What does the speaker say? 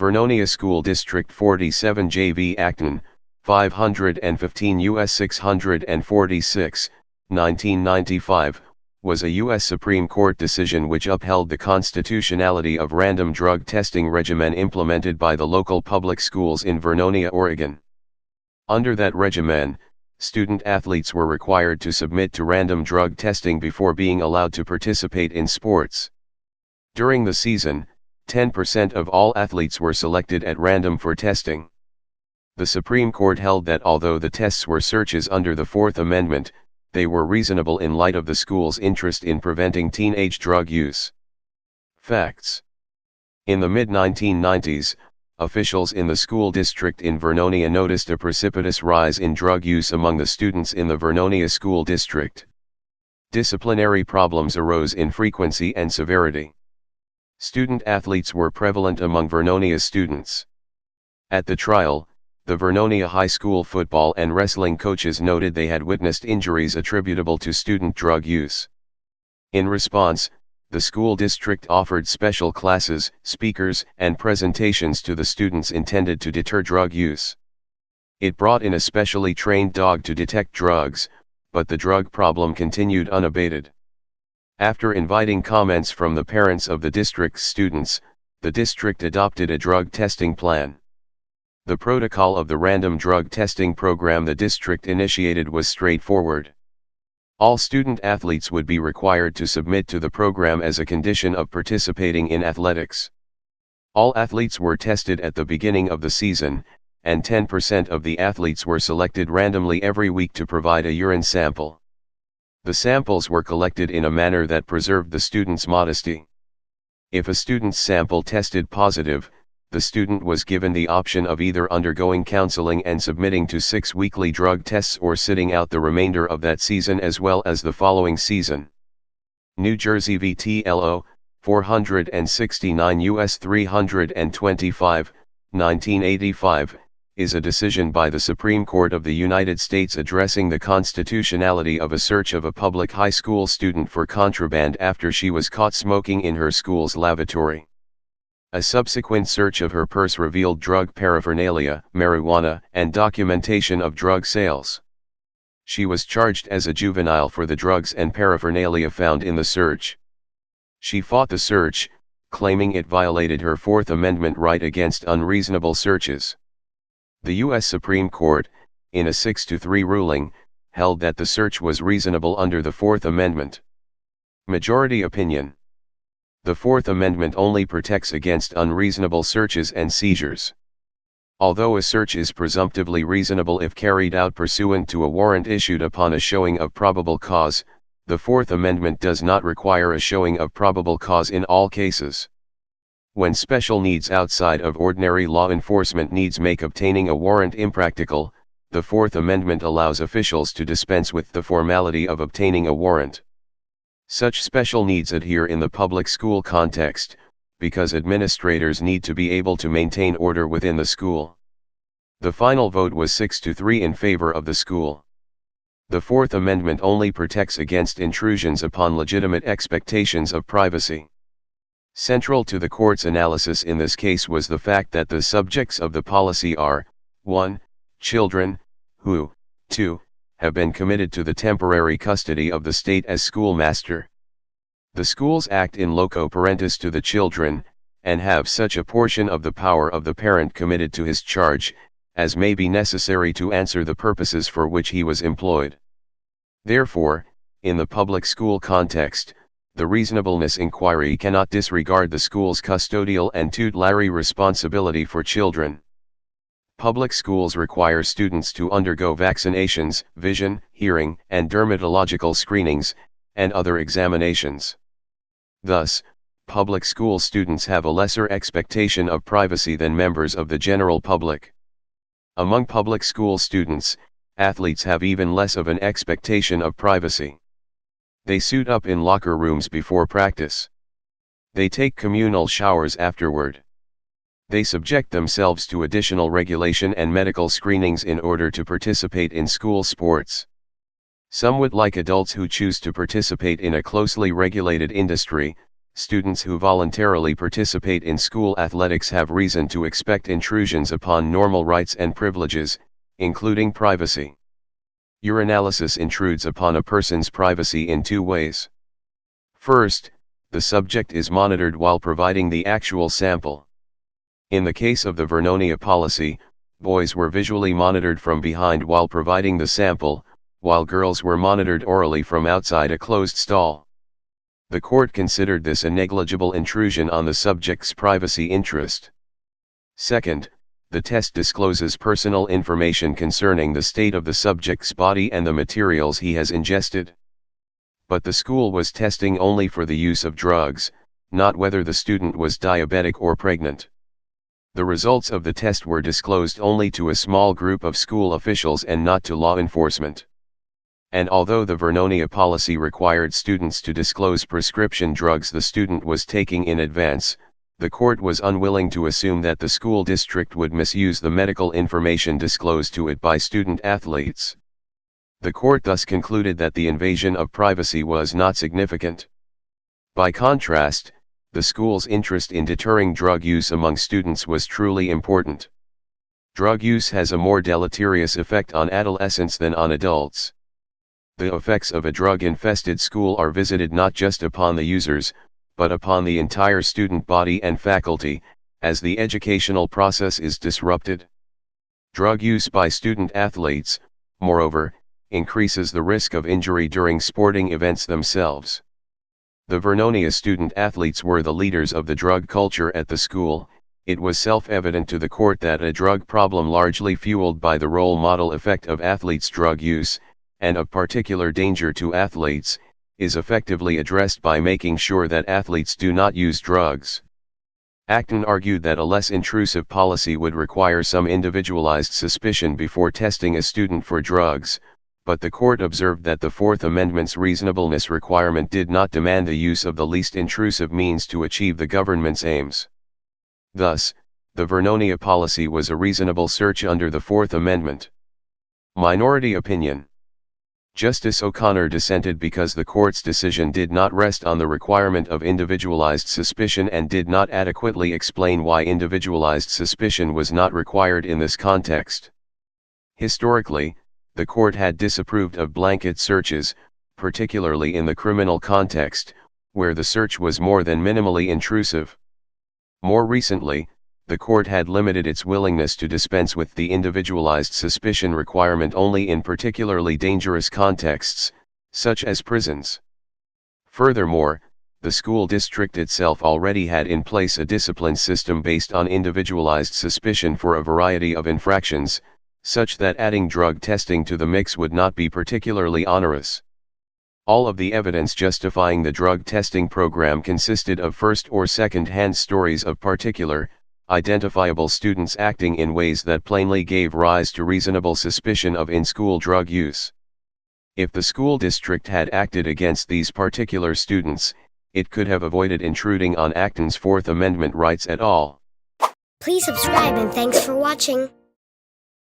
Vernonia School District 47 JV Acton, 515 U.S. 646, 1995, was a U.S. Supreme Court decision which upheld the constitutionality of random drug testing regimen implemented by the local public schools in Vernonia, Oregon. Under that regimen, student athletes were required to submit to random drug testing before being allowed to participate in sports. During the season, 10% of all athletes were selected at random for testing. The Supreme Court held that although the tests were searches under the Fourth Amendment, they were reasonable in light of the school's interest in preventing teenage drug use. Facts: in the mid-1990s, officials in the school district in Vernonia noticed a precipitous rise in drug use among the students in the Vernonia School District. Disciplinary problems arose in frequency and severity. Student athletes were prevalent among Vernonia's students. At the trial, the Vernonia High School football and wrestling coaches noted they had witnessed injuries attributable to student drug use. In response, the school district offered special classes, speakers, and presentations to the students intended to deter drug use. It brought in a specially trained dog to detect drugs, but the drug problem continued unabated. After inviting comments from the parents of the district's students, the district adopted a drug testing plan. The protocol of the random drug testing program the district initiated was straightforward. All student athletes would be required to submit to the program as a condition of participating in athletics. All athletes were tested at the beginning of the season, and 10% of the athletes were selected randomly every week to provide a urine sample. The samples were collected in a manner that preserved the student's modesty. If a student's sample tested positive, the student was given the option of either undergoing counseling and submitting to 6 weekly drug tests or sitting out the remainder of that season as well as the following season. New Jersey v. TLO, 469 U.S. 325, 1985, is a decision by the Supreme Court of the United States addressing the constitutionality of a search of a public high school student for contraband after she was caught smoking in her school's lavatory. A subsequent search of her purse revealed drug paraphernalia, marijuana, and documentation of drug sales. She was charged as a juvenile for the drugs and paraphernalia found in the search. She fought the search, claiming it violated her Fourth Amendment right against unreasonable searches. The U.S. Supreme Court, in a 6-3 ruling, held that the search was reasonable under the Fourth Amendment. Majority opinion: the Fourth Amendment only protects against unreasonable searches and seizures. Although a search is presumptively reasonable if carried out pursuant to a warrant issued upon a showing of probable cause, the Fourth Amendment does not require a showing of probable cause in all cases. When special needs outside of ordinary law enforcement needs make obtaining a warrant impractical, the Fourth Amendment allows officials to dispense with the formality of obtaining a warrant. Such special needs adhere in the public school context, because administrators need to be able to maintain order within the school. The final vote was 6-3 in favor of the school. The Fourth Amendment only protects against intrusions upon legitimate expectations of privacy. Central to the court's analysis in this case was the fact that the subjects of the policy are, 1. Children, who, 2. have been committed to the temporary custody of the state as schoolmaster. The schools act in loco parentis to the children, and have such a portion of the power of the parent committed to his charge, as may be necessary to answer the purposes for which he was employed. Therefore, in the public school context, the reasonableness inquiry cannot disregard the school's custodial and tutelary responsibility for children. Public schools require students to undergo vaccinations, vision, hearing, and dermatological screenings, and other examinations. Thus, public school students have a lesser expectation of privacy than members of the general public. Among public school students, athletes have even less of an expectation of privacy. They suit up in locker rooms before practice. They take communal showers afterward. They subject themselves to additional regulation and medical screenings in order to participate in school sports. Somewhat like adults who choose to participate in a closely regulated industry, students who voluntarily participate in school athletics have reason to expect intrusions upon normal rights and privileges, including privacy. Urinalysis intrudes upon a person's privacy in two ways. First, the subject is monitored while providing the actual sample. In the case of the Vernonia policy, boys were visually monitored from behind while providing the sample, while girls were monitored orally from outside a closed stall. The court considered this a negligible intrusion on the subject's privacy interest. Second, the test discloses personal information concerning the state of the subject's body and the materials he has ingested. But the school was testing only for the use of drugs, not whether the student was diabetic or pregnant. The results of the test were disclosed only to a small group of school officials and not to law enforcement. And although the Vernonia policy required students to disclose prescription drugs the student was taking in advance, the court was unwilling to assume that the school district would misuse the medical information disclosed to it by student athletes. The court thus concluded that the invasion of privacy was not significant. By contrast, the school's interest in deterring drug use among students was truly important. Drug use has a more deleterious effect on adolescents than on adults. The effects of a drug-infested school are visited not just upon the users, but upon the entire student body and faculty, as the educational process is disrupted. Drug use by student athletes, moreover, increases the risk of injury during sporting events themselves. The Vernonia student athletes were the leaders of the drug culture at the school. It was self-evident to the court that a drug problem largely fueled by the role model effect of athletes' drug use, and of particular danger to athletes, is effectively addressed by making sure that athletes do not use drugs. Acton argued that a less intrusive policy would require some individualized suspicion before testing a student for drugs, but the court observed that the Fourth Amendment's reasonableness requirement did not demand the use of the least intrusive means to achieve the government's aims. Thus, the Vernonia policy was a reasonable search under the Fourth Amendment. Minority opinion. Justice O'Connor dissented because the court's decision did not rest on the requirement of individualized suspicion and did not adequately explain why individualized suspicion was not required in this context. Historically, the court had disapproved of blanket searches, particularly in the criminal context, where the search was more than minimally intrusive. More recently, the court had limited its willingness to dispense with the individualized suspicion requirement only in particularly dangerous contexts, such as prisons. Furthermore, the school district itself already had in place a discipline system based on individualized suspicion for a variety of infractions, such that adding drug testing to the mix would not be particularly onerous. All of the evidence justifying the drug testing program consisted of first or second-hand stories of particular, identifiable students acting in ways that plainly gave rise to reasonable suspicion of in-school drug use. If the school district had acted against these particular students, it could have avoided intruding on Acton's Fourth Amendment rights at all. Please subscribe and thanks for watching.